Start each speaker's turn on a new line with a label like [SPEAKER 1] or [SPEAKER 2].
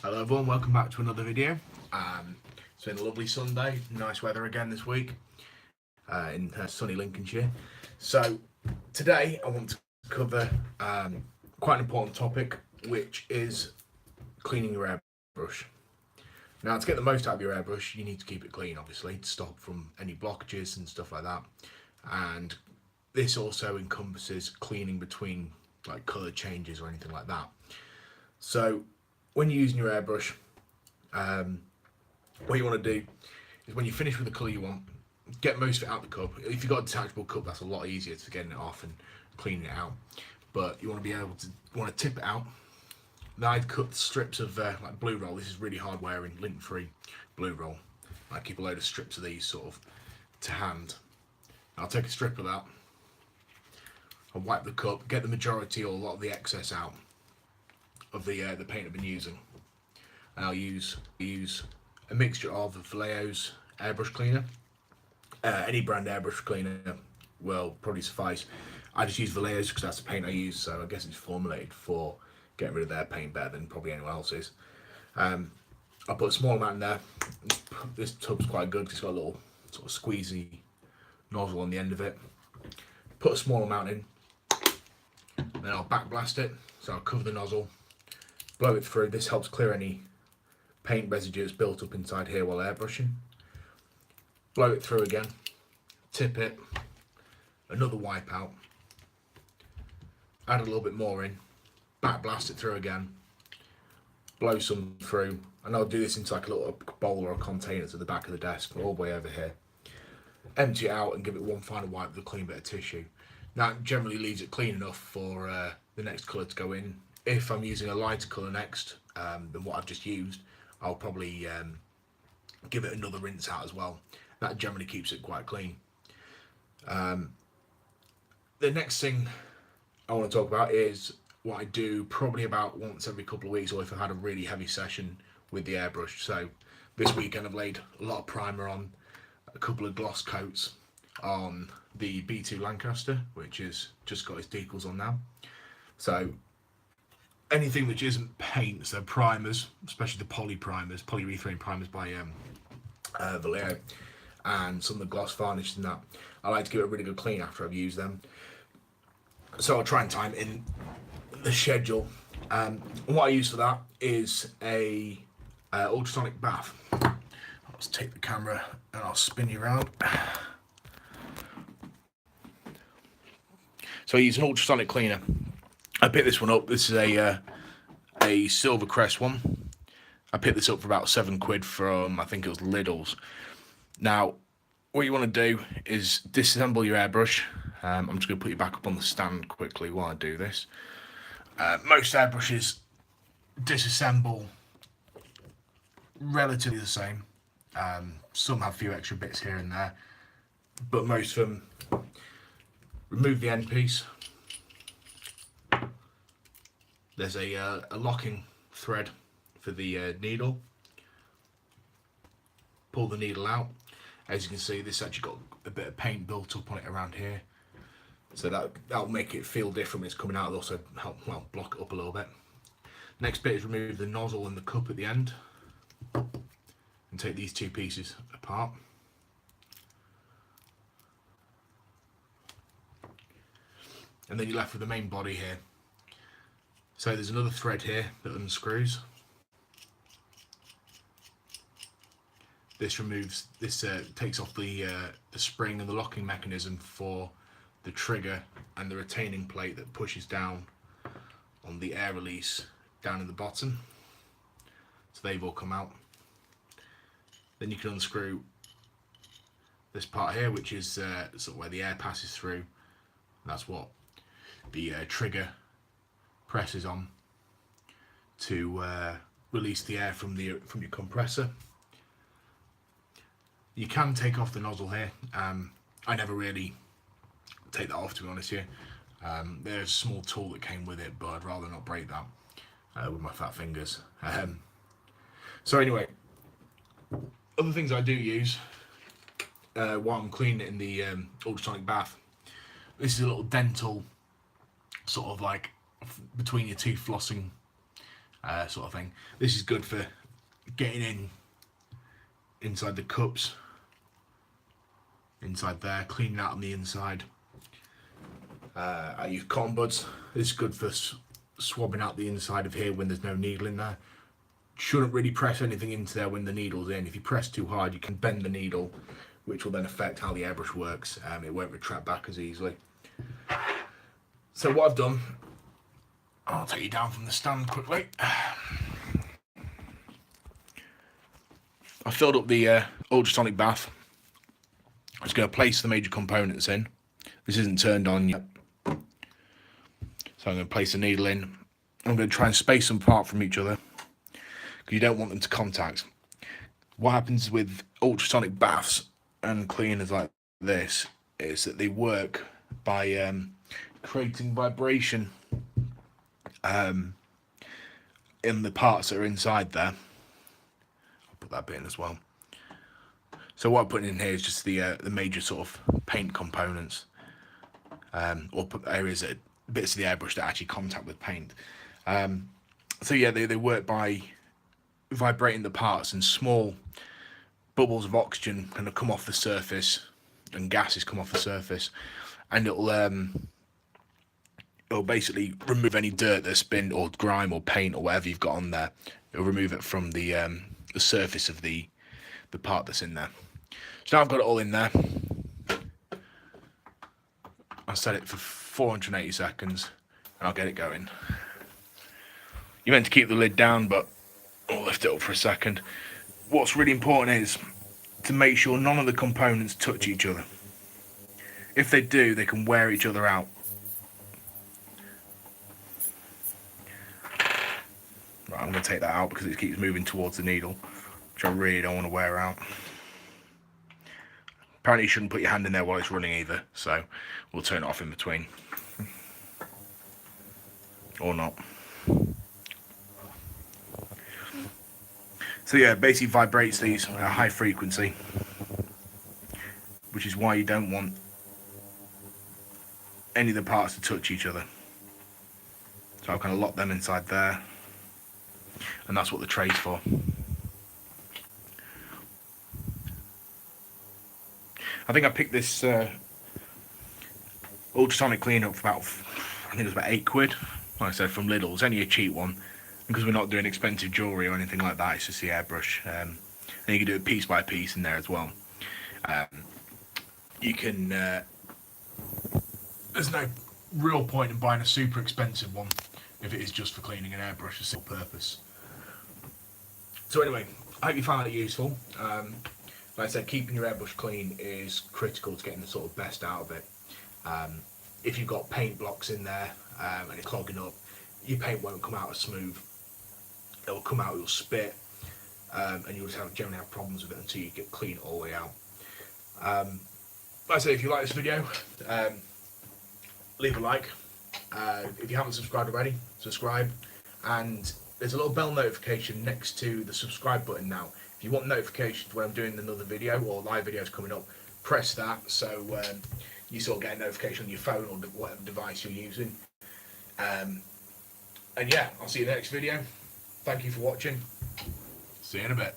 [SPEAKER 1] Hello everyone, welcome back to another video. It's been a lovely Sunday, nice weather again this week in sunny Lincolnshire. So today I want to cover quite an important topic, which is cleaning your airbrush. Now, to get the most out of your airbrush, you need to keep it clean, obviously, to stop from any blockages and stuff like that. And this also encompasses cleaning between like colour changes or anything like that. So when you're using your airbrush, what you want to do is when you finish with the colour you want, get most of it out the cup. If you've got a detachable cup, that's a lot easier to getting it off and cleaning it out. But you want to be able to tip it out. Now I'd cut strips of like blue roll. This is really hard wearing, lint-free blue roll. I keep a load of strips of these sort of to hand. I'll take a strip of that. I'll wipe the cup, get the majority or a lot of the excess out of the paint I've been using. And I'll use a mixture of Vallejo's airbrush cleaner. Any brand airbrush cleaner will probably suffice. I just use Vallejo's because that's the paint I use, so I guess it's formulated for getting rid of their paint better than probably anyone else's. I'll put a small amount in there. This tub's quite good because it's got a little sort of squeezy nozzle on the end of it. Put a small amount in, then I'll backblast it. So I'll cover the nozzle, blow it through. This helps clear any paint residue that's built up inside here while airbrushing. Blow it through again, tip it, another wipe out, add a little bit more in, backblast it through again, blow some through, and I'll do this into like a little bowl or a container to the back of the desk, all the way over here. Empty it out and give it one final wipe with a clean bit of tissue. Now it generally leaves it clean enough for the next colour to go in. If I'm using a lighter colour next than what I've just used, I'll probably give it another rinse out as well. That generally keeps it quite clean. The next thing I want to talk about is what I do probably about once every couple of weeks, or if I've had a really heavy session with the airbrush. So this weekend I've laid a lot of primer on, a couple of gloss coats on the B2 Lancaster, which has just got its decals on now. So anything which isn't paint, so primers, especially the polyurethane primers by Vallejo, and some of the gloss varnish and that, I like to give it a really good clean after I've used them. So I'll try and time it in the schedule. And what I use for that is a ultrasonic bath. I'll just take the camera and I'll spin you around. So I use an ultrasonic cleaner. I picked this one up. This is a Silvercrest one. I picked this up for about £7 from, I think it was Lidl's. Now, what you want to do is disassemble your airbrush. I'm just going to put you back up on the stand quickly while I do this. Most airbrushes disassemble relatively the same. Some have a few extra bits here and there, but most of them remove the end piece. There's a locking thread for the needle. Pull the needle out. As you can see, this actually got a bit of paint built up on it around here, so that'll make it feel different when it's coming out. It'll also help block it up a little bit. Next bit is remove the nozzle and the cup at the end, and take these two pieces apart. And then you're left with the main body here. So there's another thread here that unscrews. This takes off the spring and the locking mechanism for the trigger and the retaining plate that pushes down on the air release down in the bottom. So they've all come out. Then you can unscrew this part here, which is sort of where the air passes through. That's what the trigger presses on to release the air from your compressor. You can take off the nozzle here. I never really take that off, to be honest here. There's a small tool that came with it, but I'd rather not break that with my fat fingers. So anyway, other things I do use while I'm cleaning it in the ultrasonic bath. This is a little dental, sort of like between your teeth flossing sort of thing. This is good for getting inside the cups, inside there, cleaning out on the inside. I use cotton buds. This is good for swabbing out the inside of here when there's no needle in there. Shouldn't really press anything into there when the needle's in. If you press too hard, you can bend the needle, which will then affect how the airbrush works. It won't retract back as easily. So what I've done, I'll take you down from the stand quickly. I filled up the ultrasonic bath. I'm just going to place the major components in. This isn't turned on yet. So I'm going to place the needle in. I'm going to try and space them apart from each other, because you don't want them to contact. What happens with ultrasonic baths and cleaners like this is that they work by creating vibration in the parts that are inside there. I'll put that bit in as well. So what I'm putting in here is just the major sort of paint components, or areas that bits of the airbrush that actually contact with paint. So yeah, they work by vibrating the parts, and small bubbles of oxygen kind of come off the surface, and gases come off the surface, and it'll basically remove any dirt that's been, or grime or paint or whatever you've got on there. It'll remove it from the surface of the part that's in there. So now I've got it all in there. I'll set it for 480 seconds and I'll get it going. You're meant to keep the lid down, but I'll lift it up for a second. What's really important is to make sure none of the components touch each other. If they do, they can wear each other out. Right, I'm going to take that out because it keeps moving towards the needle, which I really don't want to wear out. Apparently you shouldn't put your hand in there while it's running either, so we'll turn it off in between. Or not. So yeah, it basically vibrates these at a high frequency, which is why you don't want any of the parts to touch each other. So I've kind of locked them inside there, and that's what the tray's for. I think I picked this ultrasonic cleaner up for about, I think it was about £8. Like I said, from Lidl. It's only a cheap one, because we're not doing expensive jewellery or anything like that. It's just the airbrush, and you can do it piece by piece in there as well. You can there's no real point in buying a super expensive one if it is just for cleaning an airbrush, a single purpose. So anyway, I hope you found that useful. Like I said, keeping your airbrush clean is critical to getting the sort of best out of it. If you've got paint blocks in there and it's clogging up, your paint won't come out as smooth. It will come out, it will spit, and you'll just generally have problems with it until you get clean all the way out. Like I say, if you like this video, leave a like. If you haven't subscribed already, subscribe. And there's a little bell notification next to the subscribe button now. If you want notifications when I'm doing another video or live videos coming up, press that so you sort of get a notification on your phone or whatever device you're using. And yeah, I'll see you in the next video. Thank you for watching. See you in a bit.